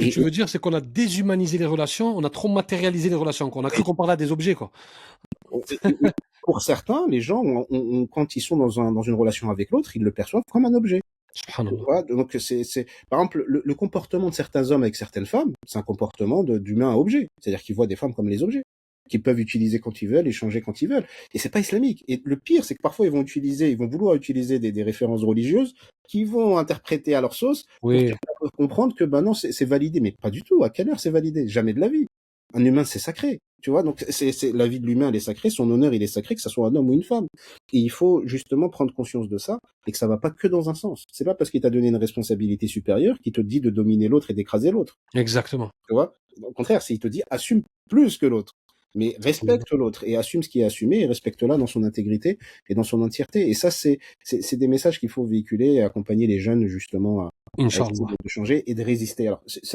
que tu veux dire, c'est qu'on a déshumanisé les relations, on a trop matérialisé les relations, qu'on a cru qu'on parlait à des objets, quoi. Pour certains, les gens, quand ils sont dans une relation avec l'autre, ils le perçoivent comme un objet. Tu Subhanallah. vois, donc par exemple, le comportement de certains hommes avec certaines femmes, c'est un comportement d'humain à objet. C'est-à-dire qu'ils voient des femmes comme les objets, qu'ils peuvent utiliser quand ils veulent, échanger quand ils veulent. Et c'est pas islamique. Et le pire, c'est que parfois ils vont vouloir utiliser des références religieuses qui vont interpréter à leur sauce pour te Oui, faire comprendre que ben non, c'est validé. Mais pas du tout. À quelle heure c'est validé? Jamais de la vie. Un humain, c'est sacré. Tu vois, donc la vie de l'humain, elle est sacrée, son honneur, il est sacré, que ça soit un homme ou une femme. Et il faut justement prendre conscience de ça et que ça va pas que dans un sens. C'est pas parce qu'il t'a donné une responsabilité supérieure qu'il te dit de dominer l'autre et d'écraser l'autre. exactement. Tu vois? Au contraire, c'est il te dit assume plus que l'autre. Mais respecte l'autre et assume ce qui est assumé et respecte-la dans son intégrité et dans son entièreté. Et ça, c'est des messages qu'il faut véhiculer et accompagner les jeunes justement à essayer Inch'Allah. de changer et de résister. Alors,